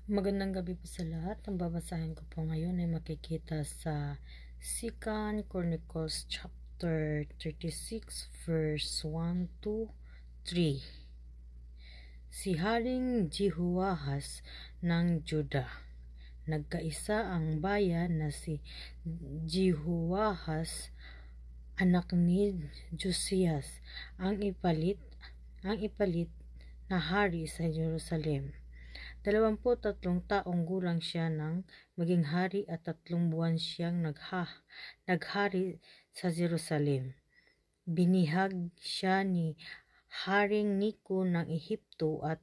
Magandang gabi po sa lahat. Ang babasahin ko po ngayon ay makikita sa 2 Chronicles chapter 36 verse 1 to 3. Si Haring Jehoahaz ng Juda. Nagkaisa ang bayan na si Jehoahaz, anak ni Josias, ang ipalit na hari sa Jerusalem. 23 taong gulang siya nang maging hari at 3 buwan siyang naghari sa Jerusalem. Binihag siya ni Haring Nico ng Ehipto at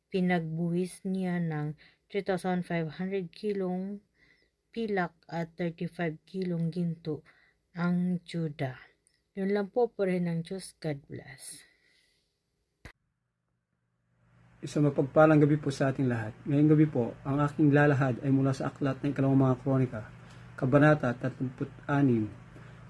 pinagbuwis niya ng 3,500 kilong pilak at 35 kilong ginto ang Juda. Yun lang po rin ng Diyos. God bless. Isang mapagpalang gabi po sa ating lahat. Ngayong gabi po, ang aking lalahad ay mula sa aklat ng ikalawang mga kronika, kabanata 36,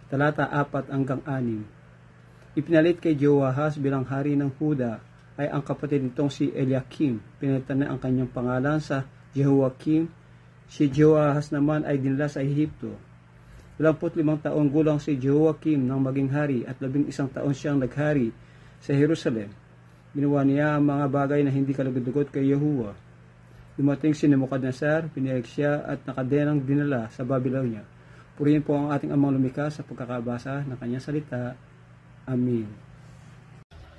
talata 4 hanggang 6. Ipinalit kay Jehoahaz bilang hari ng Huda ay ang kapatid nitong si Eliakim. Pinalitan na ang kanyang pangalan sa Jehoiakim. Si Jehoahaz naman ay dinala sa Ehipto. 25 taong gulang si Jehoiakim nang maging hari at 11 taon siyang naghari sa Jerusalem. Ginawa niya ang mga bagay na hindi kalugod-lugod kay Yahuwah. Dumating si Nebuchadnezzar, pinayag siya at nakadenang dinala sa Babylonia. Purihin po ang ating amang lumikha sa pagkakabasa ng kanyang salita. Amen.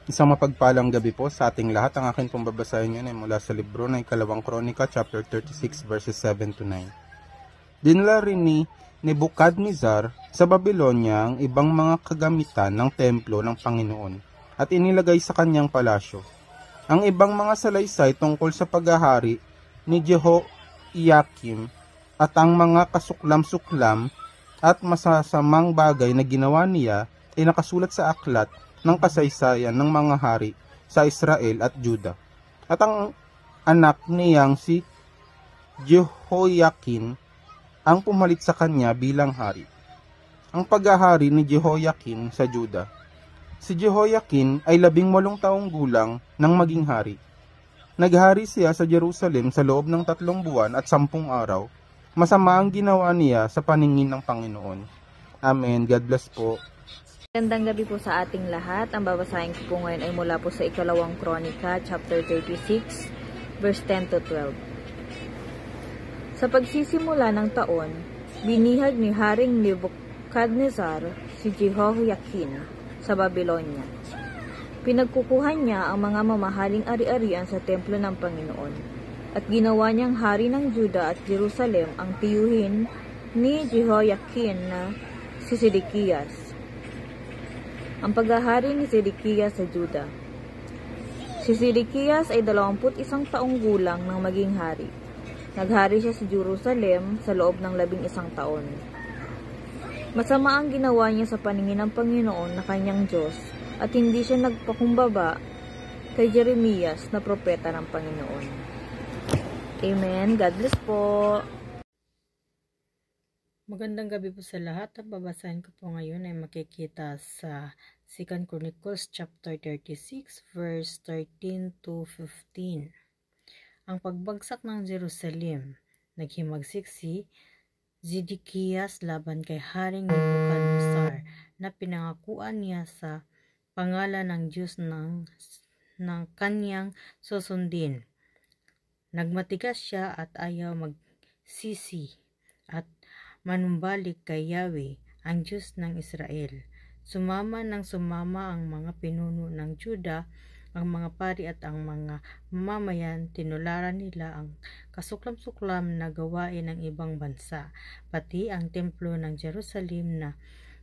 Isang mapagpalang gabi po sa ating lahat. Ang akin pong babasahin ngayon ay mula sa libro ng ikalawang kronika, chapter 36, verses 7 to 9. Dinala rin ni Nebuchadnezzar sa Babylonia ang ibang mga kagamitan ng templo ng Panginoon at inilagay sa kanyang palasyo. Ang ibang mga salaysay tungkol sa paghahari ni Jehoiakim at ang mga kasuklam-suklam at masasamang bagay na ginawa niya ay nakasulat sa aklat ng kasaysayan ng mga hari sa Israel at Juda. At ang anak niyang si Jehoiakim ang pumalit sa kanya bilang hari. Ang paghahari ni Jehoiakim sa Juda. Si Jehoiakim ay 18 taong gulang nang maging hari. Naghari siya sa Jerusalem sa loob ng 3 buwan at 10 araw. Masama ang ginawa niya sa paningin ng Panginoon. Amen. God bless po. Magandang gabi po sa ating lahat. Ang babasahin ko po ngayon ay mula po sa ikalawang kronika, chapter 36, verse 10 to 12. Sa pagsisimula ng taon, binihag ni Haring Nebuchadnezzar si Jehoiakim sa Babylonia. Pinagkukuhan niya ang mga mamahaling ari-arian sa templo ng Panginoon at ginawa niyang hari ng Juda at Jerusalem ang tiyuhin ni Jehoiakim na si Sedekias. Ang paghahari ni Sedekias sa Juda. Si Sedekias ay 21 taong gulang nang maging hari. Naghari siya sa Jerusalem sa loob ng 11 taon. Masama ang ginawa niya sa paningin ng Panginoon na kanyang Diyos at hindi siya nagpakumbaba kay Jeremias na propeta ng Panginoon. Amen. God bless po. Magandang gabi po sa lahat. Ang babasahin ko po ngayon ay makikita sa 2 Chronicles chapter 36 verse 13 to 15. Ang pagbagsak ng Jerusalem. Naghimagsik si Zedekias laban kay Haring Nebuchadnezzar na pinangakuan niya sa pangalan ng Diyos ng kanyang susundin. Nagmatigas siya at ayaw magsisi at manumbalik kay Yahweh, ang Diyos ng Israel. Sumama ang mga pinuno ng Juda, ang mga pari at ang mga mamamayan. Tinularan nila ang kasuklam-suklam na gawain ng ibang bansa, pati ang templo ng Jerusalem na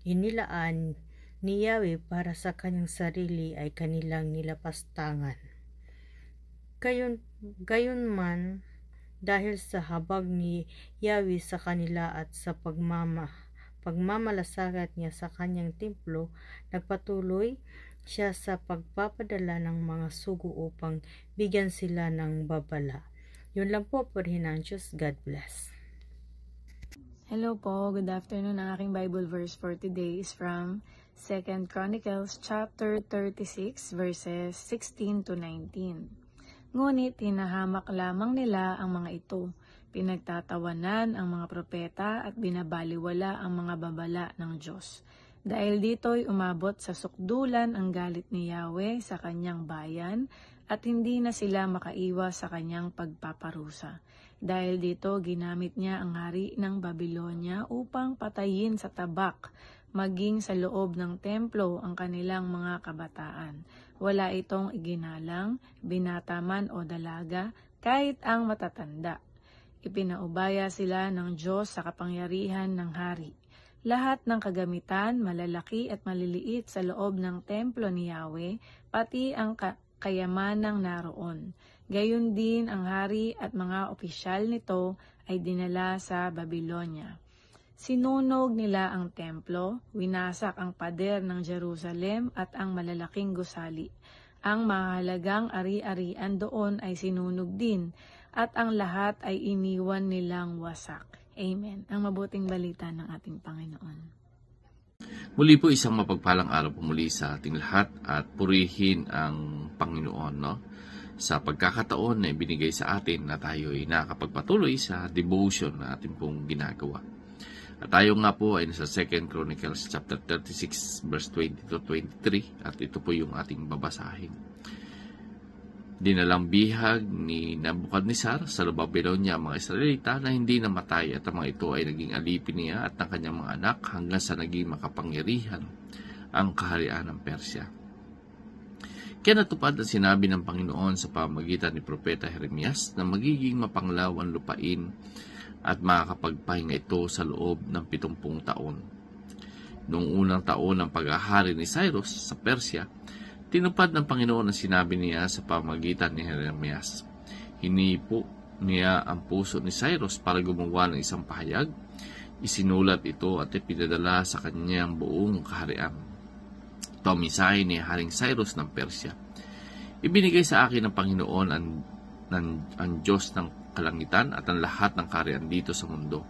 inilaan ni Yahweh para sa kanyang sarili ay kanilang nilapastangan. Gayunman, dahil sa habag ni Yahweh sa kanila at sa pagmamalasakit niya sa kanyang templo, nagpatuloy siya sa pagpapadala ng mga sugo upang bigyan sila ng babala. Yun lang po, purihin ang Diyos. God bless. Hello po, good afternoon. Ang aking Bible verse for today is from 2 Chronicles chapter 36 verses 16 to 19. Ngunit hinahamak lamang nila ang mga ito. Pinagtatawanan ang mga propeta at binabaliwala ang mga babala ng Diyos. Dahil dito'y umabot sa sukdulan ang galit ni Yahweh sa kanyang bayan at hindi na sila makaiwas sa kanyang pagpaparusa. Dahil dito ginamit niya ang hari ng Babylonia upang patayin sa tabak, maging sa loob ng templo ang kanilang mga kabataan. Wala itong iginalang, binata man o dalaga, kahit ang matatanda. Ipinaubaya sila ng Diyos sa kapangyarihan ng hari. Lahat ng kagamitan, malalaki at maliliit sa loob ng templo ni Yahweh, pati ang kayamanang naroon. Gayon din ang hari at mga opisyal nito ay dinala sa Babylonia. Sinunog nila ang templo, winasak ang pader ng Jerusalem at ang malalaking gusali. Ang mahalagang ari-arian doon ay sinunog din, at ang lahat ay iniwan nilang wasak. Amen. Ang mabuting balita ng ating Panginoon. Muli po isang mapagpalang araw po muli sa ating lahat at purihin ang Panginoon, no? Sa pagkakataon na ibinigay sa atin na tayo ay nakapagpatuloy sa devotion na ating pong ginagawa. At tayo nga po ay nasa 2 Chronicles chapter 36 verse 20 to 23 at ito po yung ating babasahin. Dinalang bihag ni Nebuchadnezzar sa Babylonia ang mga Israelita na hindi namatay at ang mga ito ay naging alipin niya at ng kanyang mga anak hanggang sa naging makapangyarihan ang kaharian ng Persya. Kaya natupad ang sinabi ng Panginoon sa pamamagitan ni Propeta Jeremias na magiging mapanglaw ang lupain at makakapagpahinga ito sa loob ng 70 taon. Noong unang taon ng pag-ahari ni Cyrus sa Persya, tinupad ng Panginoon ang sinabi niya sa pamamagitan ni Jeremias. Hinipo niya ang puso ni Cyrus para gumawa ng isang pahayag. Isinulat ito at ipinadala sa kanyang buong kaharian. Ito ang mensahe ni Haring Cyrus ng Persya. Ibinigay sa akin ng Panginoon ang Diyos ng kalangitan at ang lahat ng kaharian dito sa mundo.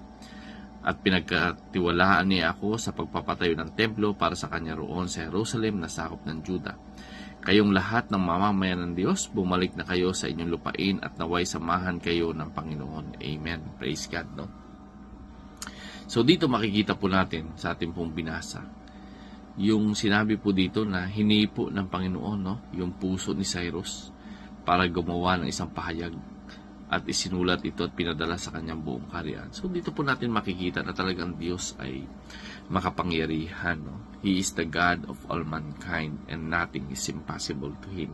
At pinagkatiwalaan niya ako sa pagpapatayo ng templo para sa kanya roon sa Jerusalem na sakop ng Juda. Kayong lahat ng mamamayan ng Diyos, bumalik na kayo sa inyong lupain at naway samahan kayo ng Panginoon. Amen. Praise God, no? So dito makikita po natin sa ating pong binasa, yung sinabi po dito na hinipo ng Panginoon, no? Yung puso ni Cyrus para gumawa ng isang pahayag at isinulat ito at pinadala sa kanyang buong kaharian. So dito po natin makikita na talagang Diyos ay makapangyarihan. No? He is the God of all mankind and nothing is impossible to Him.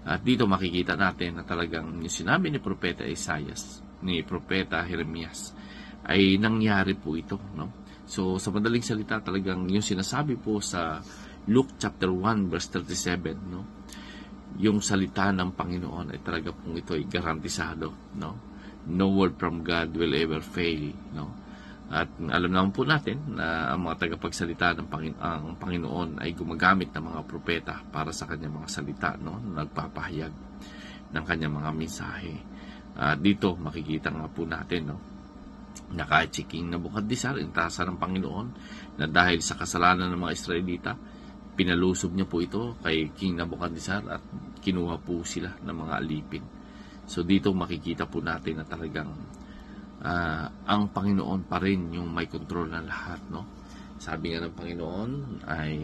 At dito makikita natin na talagang yung sinabi ni Propeta Isaias, ni Propeta Jeremias, ay nangyari po ito. No? So sa madaling salita talagang yung sinasabi po sa Luke chapter 1 verse 37, no? Yung salita ng Panginoon ay talaga pong ito ay garantisado, no? No word from God will ever fail, no? At alam naman po natin na ang mga tagapagsalita ng ang Panginoon ay gumagamit ng mga propeta para sa kanyang mga salita, no? Nagpapahayag ng kanyang mga mensahe. Dito makikita nga po natin, no? Na kahit si King Nebuchadnezzar, intasan ng Panginoon na dahil sa kasalanan ng mga Israelita, pinalusob niya po ito kay King Nebuchadnezzar at kinuha po sila ng mga alipin. So dito makikita po natin na talagang ang Panginoon pa rin yung may control ng lahat, no? Sabi nga ng Panginoon ay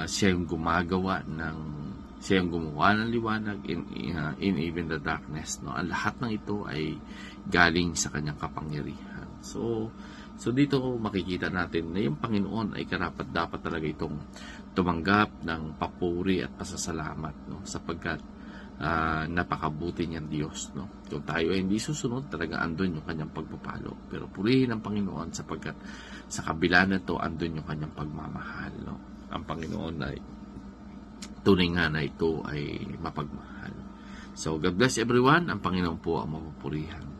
siya yung gumawa ng liwanag in even the darkness, no? Ang lahat ng ito ay galing sa kanyang kapangyarihan. So dito makikita natin na yung Panginoon ay karapat-dapat talaga itong tumanggap ng papuri at pasasalamat, no? Sapagkat napakabuti niyang Diyos, no? Kung tayo ay hindi susunod, talaga andun yung kanyang pagpapalo. Pero purihin ang Panginoon sapagkat sa kabila na ito, andun yung kanyang pagmamahal, no? Ang Panginoon ay tunay nga na ito ay mapagmahal. So God bless everyone. Ang Panginoon po ang mapupurihan.